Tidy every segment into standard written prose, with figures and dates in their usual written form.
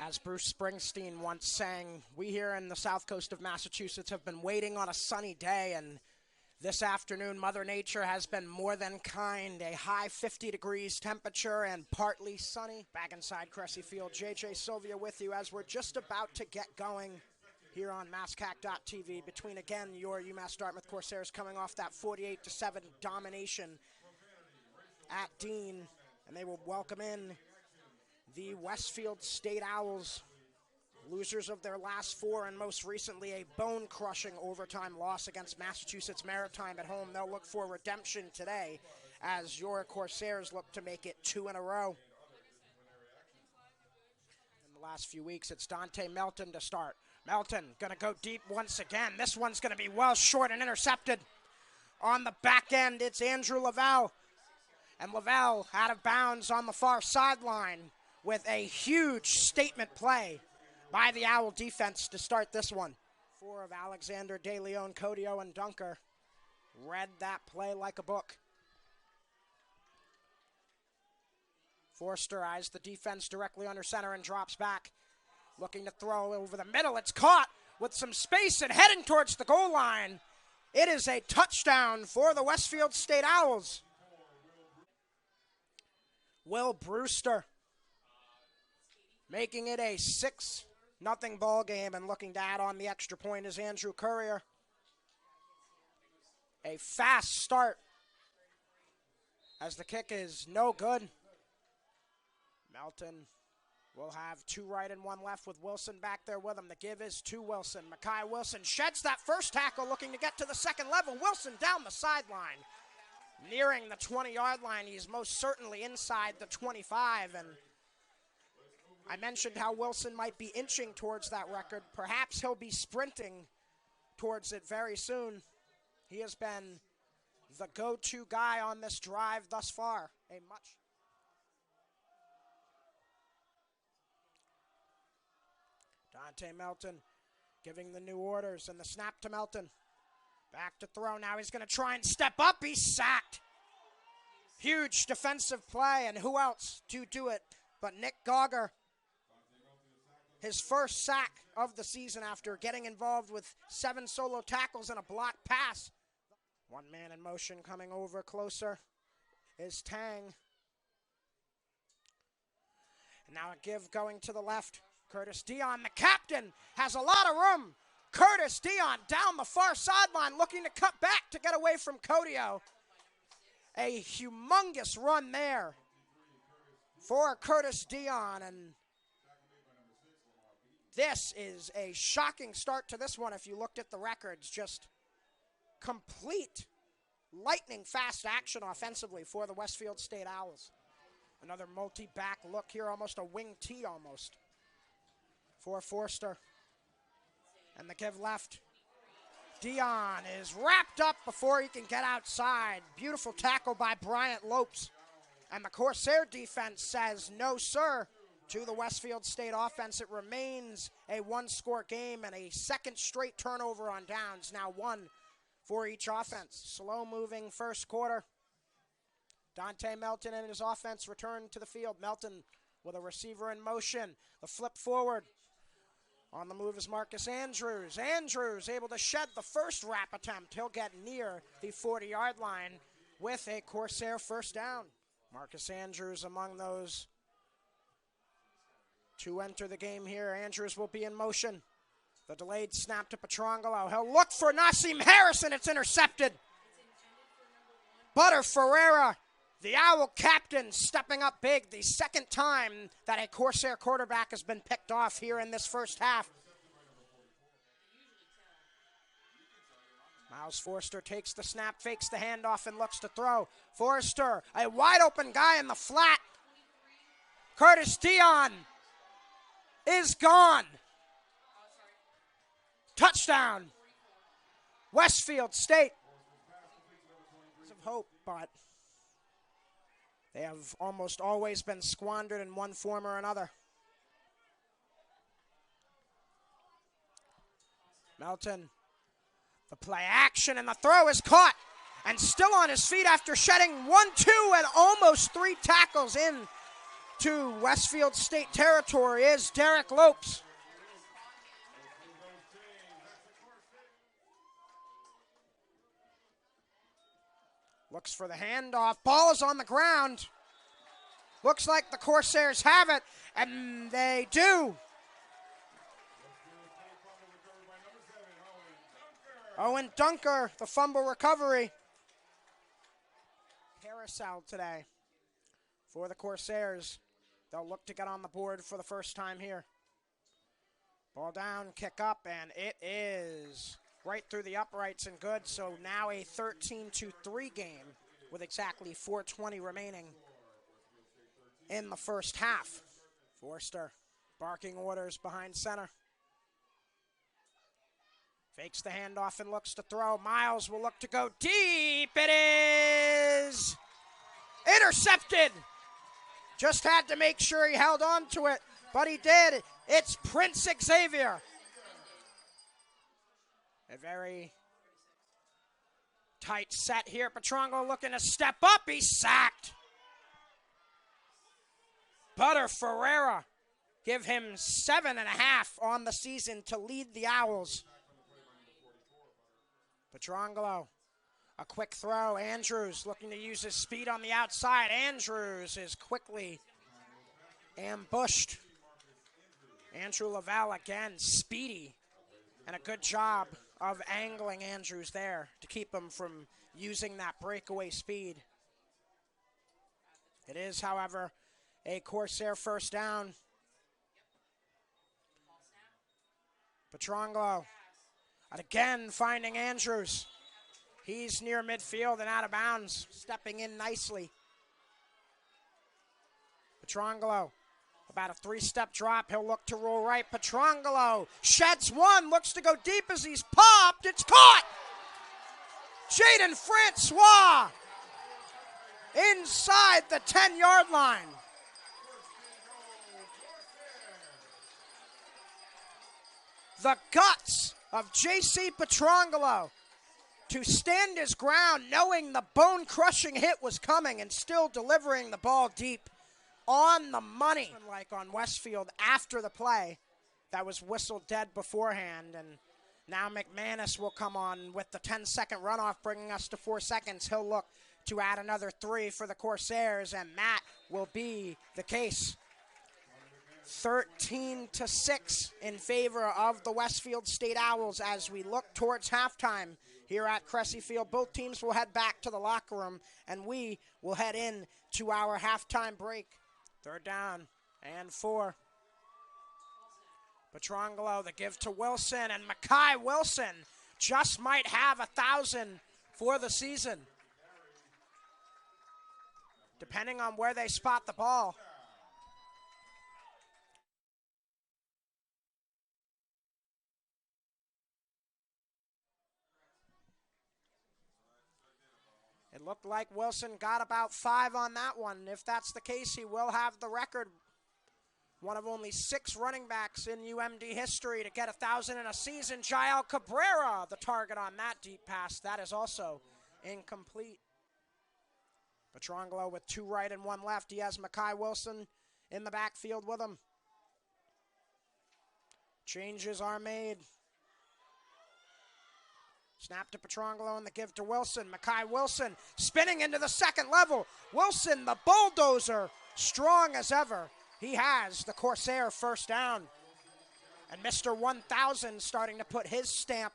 As Bruce Springsteen once sang, we here in the south coast of Massachusetts have been waiting on a sunny day, and this afternoon Mother Nature has been more than kind. A high 50 degrees temperature and partly sunny. Back inside Cressy Field, JJ Sylvia with you as we're just about to get going here on MassCAC.tv between, again, your UMass Dartmouth Corsairs coming off that 48-7 domination at Dean, and they will welcome in the Westfield State Owls, losers of their last four, and most recently a bone-crushing overtime loss against Massachusetts Maritime at home. They'll look for redemption today as your Corsairs look to make it 2 in a row. In the last few weeks, it's Dante Melton to start. Melton going to go deep once again. This one's going to be well short and intercepted. On the back end, it's Andrew Lavelle. And Lavelle out of bounds on the far sideline with a huge statement play by the Owl defense to start this one. Four of Alexander, De Leon, Codio, and Dunker read that play like a book. Forster eyes the defense directly under center and drops back. Looking to throw over the middle. It's caught with some space and heading towards the goal line. It is a touchdown for the Westfield State Owls. Will Brewster making it a 6-0 ball game, and looking to add on the extra point is Andrew Courier. A fast start as the kick is no good. Melton will have 2 right and 1 left with Wilson back there with him. The give is to Wilson. Makai Wilson sheds that first tackle, looking to get to the second level. Wilson down the sideline, nearing the 20-yard line. He's most certainly inside the 25, and I mentioned how Wilson might be inching towards that record. Perhaps he'll be sprinting towards it very soon. He has been the go-to guy on this drive thus far. Dante Melton giving the new orders, and the snap to Melton. Back to throw. Now he's going to try and step up. He's sacked. Huge defensive play, and who else to do it but Nick Gauger? His first sack of the season after getting involved with 7 solo tackles and a blocked pass. One man in motion coming over closer is Tang. And now a give going to the left. Curtis Dion, the captain, has a lot of room. Curtis Dion down the far sideline looking to cut back to get away from Codio. A humongous run there for Curtis Dion, and this is a shocking start to this one if you looked at the records. Just complete lightning fast action offensively for the Westfield State Owls. Another multi-back look here, almost a wing T almost for Forster. And the give left. Dion is wrapped up before he can get outside. Beautiful tackle by Bryant Lopes. And the Corsair defense says no, sir, to the Westfield State offense. It remains a 1-score game and a second straight turnover on downs. Now 1 for each offense. Slow-moving first quarter. Dante Melton and his offense return to the field. Melton with a receiver in motion. The flip forward. On the move is Marcus Andrews. Andrews able to shed the first wrap attempt. He'll get near the 40-yard line with a Corsair first down. Marcus Andrews among those to enter the game here. Andrews will be in motion. The delayed snap to Petrangelo. He'll look for Nassim Harrison. It's intercepted. Butter Ferreira, the Owl captain, stepping up big. The second time that a Corsair quarterback has been picked off here in this first half. Miles Forster takes the snap, fakes the handoff, and looks to throw. Forster, a wide open guy in the flat. Curtis Dion is gone. Touchdown. Westfield State. Of hope, but they have almost always been squandered in one form or another. Melton, the play action, and the throw is caught. And still on his feet after shedding 1, 2, and almost 3 tackles in to Westfield State territory is Derek Lopes. Looks for the handoff. Ball is on the ground. Looks like the Corsairs have it, and they do. Owen Dunker, the fumble recovery. Carousel today for the Corsairs. They'll look to get on the board for the first time here. Ball down, kick up, and it is right through the uprights and good. So now a 13-3 game with exactly 4:20 remaining in the first half. Forster barking orders behind center. Fakes the handoff and looks to throw. Miles will look to go deep. It is intercepted. Just had to make sure he held on to it, but he did. It's Prince Xavier. A very tight set here. Petrongo looking to step up. He's sacked. Butter Ferreira, give him 7.5 on the season to lead the Owls. Petrangelo, a quick throw. Andrews looking to use his speed on the outside. Andrews is quickly ambushed. Andrew Laval again, speedy, and a good job of angling Andrews there to keep him from using that breakaway speed. It is, however, a Corsair first down. Petrangelo, and again finding Andrews. He's near midfield and out of bounds, stepping in nicely. Petrangelo, about a 3-step drop. He'll look to roll right. Petrangelo sheds one, looks to go deep as he's popped. It's caught! Jaden Francois inside the 10-yard line. The guts of J.C. Petrangelo to stand his ground knowing the bone-crushing hit was coming and still delivering the ball deep on the money. Like on Westfield after the play that was whistled dead beforehand, and now McManus will come on with the 10-second runoff, bringing us to 4 seconds. He'll look to add another 3 for the Corsairs, and Matt will be the case. 13-6 in favor of the Westfield State Owls as we look towards halftime here at Cressy Field. Both teams will head back to the locker room, and we will head in to our halftime break. 3rd down and 4. Petrangelo, the give to Wilson, and Mackay Wilson just might have 1,000 for the season, depending on where they spot the ball. It looked like Wilson got about 5 on that one. If that's the case, he will have the record. One of only 6 running backs in UMD history to get 1,000 in a season. Jael Cabrera, the target on that deep pass. That is also incomplete. Petrangelo with 2 right and 1 left. He has Mackay Wilson in the backfield with him. Changes are made. Snap to Petrangelo and the give to Wilson. Mackay Wilson spinning into the second level. Wilson, the bulldozer, strong as ever. He has the Corsair first down. And Mr. 1000 starting to put his stamp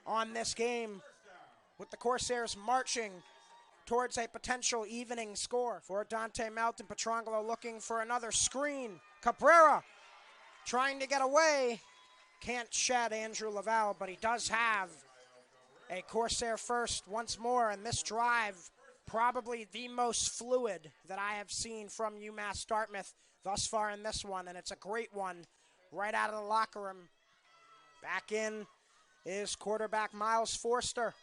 on this game, with the Corsairs marching towards a potential evening score. For Dante Melton, Petrangelo looking for another screen. Cabrera trying to get away. Can't shed Andrew Laval, but he does have a Corsair first once more, and this drive probably the most fluid that I have seen from UMass Dartmouth thus far in this one, and it's a great one right out of the locker room. Back in is quarterback Miles Forster.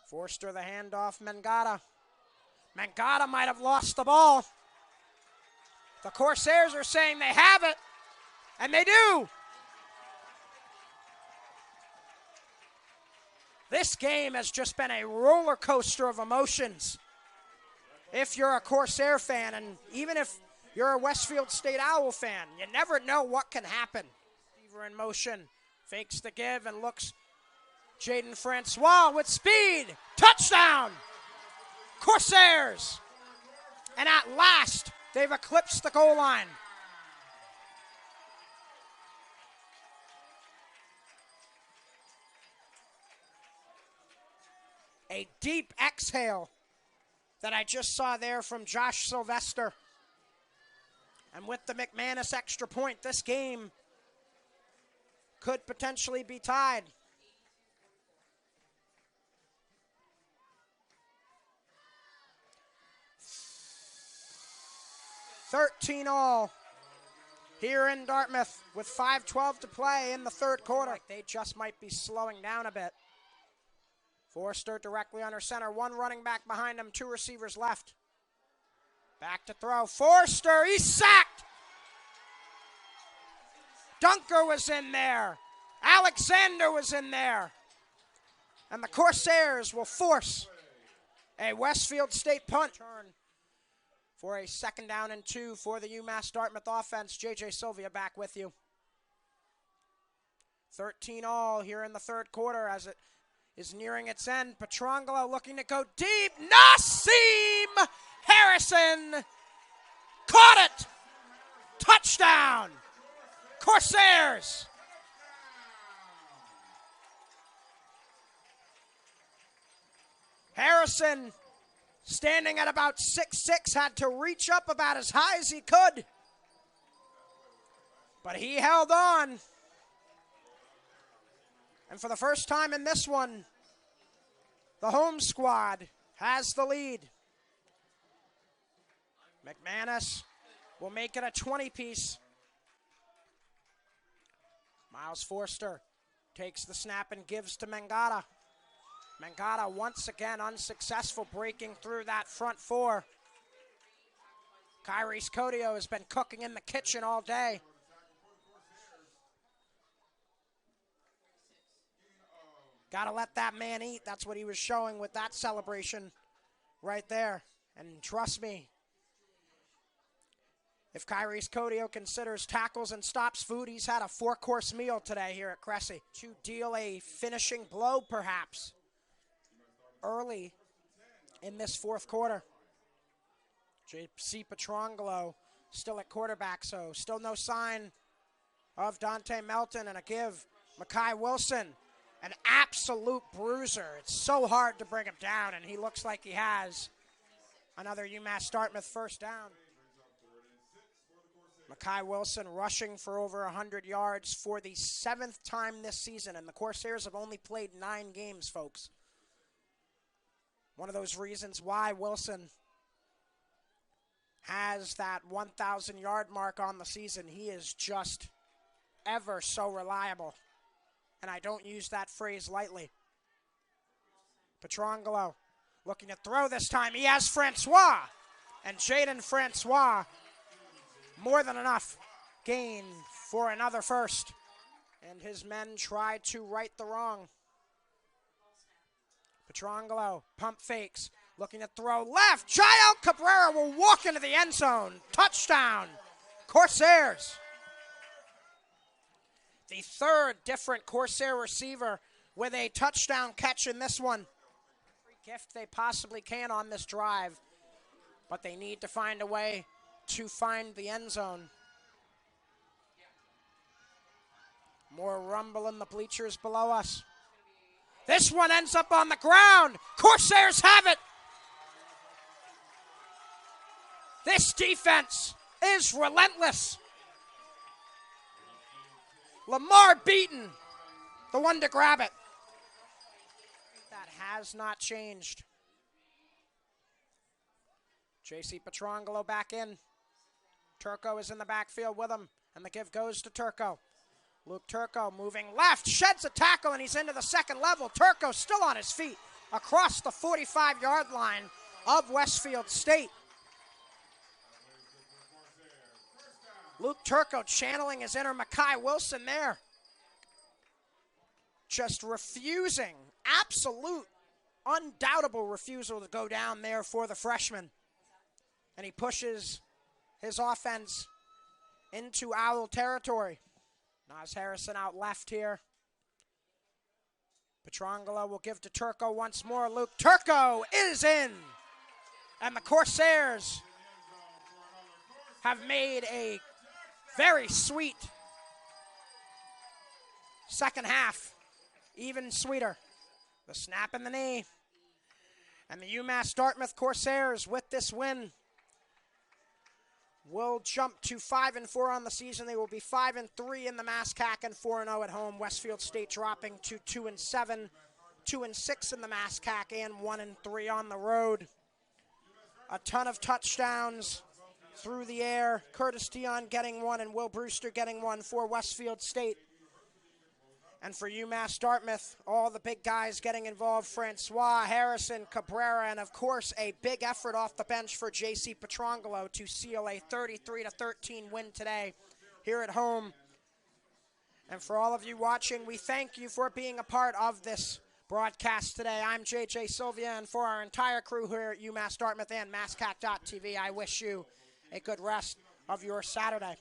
Forster the handoff, Mangata. Mangata might have lost the ball. The Corsairs are saying they have it, and they do. This game has just been a roller coaster of emotions. If you're a Corsair fan, and even if you're a Westfield State Owl fan, you never know what can happen. Receiver in motion, fakes the give and looks. Jaden Francois with speed. Touchdown! Corsairs! And at last, they've eclipsed the goal line. A deep exhale that I just saw there from Josh Sylvester. And with the McManus extra point, this game could potentially be tied. $13-all here in Dartmouth with 5:12 to play in the third quarter. They just might be slowing down a bit. Forster directly under center. One running back behind him. Two receivers left. Back to throw. Forster, he's sacked. Dunker was in there. Alexander was in there. And the Corsairs will force a Westfield State punt. For a 2nd down and 2 for the UMass Dartmouth offense. J.J. Sylvia back with you. 13-all here in the third quarter as it is nearing its end. Petrangelo looking to go deep. Nassim Harrison caught it. Touchdown. Corsairs. Harrison, standing at about 6'6", had to reach up about as high as he could. But he held on. And for the first time in this one, the home squad has the lead. McManus will make it a 20-piece. Miles Forster takes the snap and gives to Mangata. Mangata once again unsuccessful breaking through that front four. Kyrie's Codio has been cooking in the kitchen all day. Got to let that man eat. That's what he was showing with that celebration right there. And trust me, if Kyrie's Codio considers tackles and stops food, he's had a 4-course meal today here at Cressy. To deal a finishing blow, perhaps, early in this fourth quarter. J.C. Petrangelo still at quarterback, so still no sign of Dante Melton, and a give. Makai Wilson, an absolute bruiser. It's so hard to bring him down, and he looks like he has. Another UMass Dartmouth first down. Makai Wilson rushing for over 100 yards for the 7th time this season, and the Corsairs have only played 9 games, folks. One of those reasons why Wilson has that 1,000-yard mark on the season. He is just ever so reliable. And I don't use that phrase lightly. Petrangelo looking to throw this time. He has Francois. And Jaden Francois, more than enough gain for another first. And his men try to right the wrong. Petrangelo, pump fakes, looking to throw left. Jael Cabrera will walk into the end zone. Touchdown, Corsairs. The third different Corsair receiver with a touchdown catch in this one. Every gift they possibly can on this drive, but they need to find a way to find the end zone. More rumble in the bleachers below us. This one ends up on the ground. Corsairs have it. This defense is relentless. Lamar Beaton, the one to grab it. That has not changed. J.C. Petrangelo back in. Turco is in the backfield with him, and the give goes to Turco. Luke Turco moving left, sheds a tackle, and he's into the second level. Turco still on his feet across the 45-yard line of Westfield State. Luke Turco channeling his inner Makai Wilson there. Just refusing absolute, undoubtable refusal to go down there for the freshman. And he pushes his offense into Owl territory. Nas Harrison out left here. Petrangelo will give to Turco once more. Luke Turco is in. And the Corsairs have made a very sweet second half even sweeter. The snap in the knee. And the UMass Dartmouth Corsairs with this win will jump to 5-4 on the season. They will be 5-3 in the MASCAC and 4-0 at home. Westfield State dropping to 2-7, 2-6 in the MASCAC, and 1-3 on the road. A ton of touchdowns through the air. Curtis Dion getting one and Will Brewster getting one for Westfield State. And for UMass Dartmouth, all the big guys getting involved. Francois, Harrison, Cabrera, and of course a big effort off the bench for J.C. Petrangelo to seal a 33-13 win today here at home. And for all of you watching, we thank you for being a part of this broadcast today. I'm J.J. Sylvia, and for our entire crew here at UMass Dartmouth and MASCAC.TV, I wish you a good rest of your Saturday.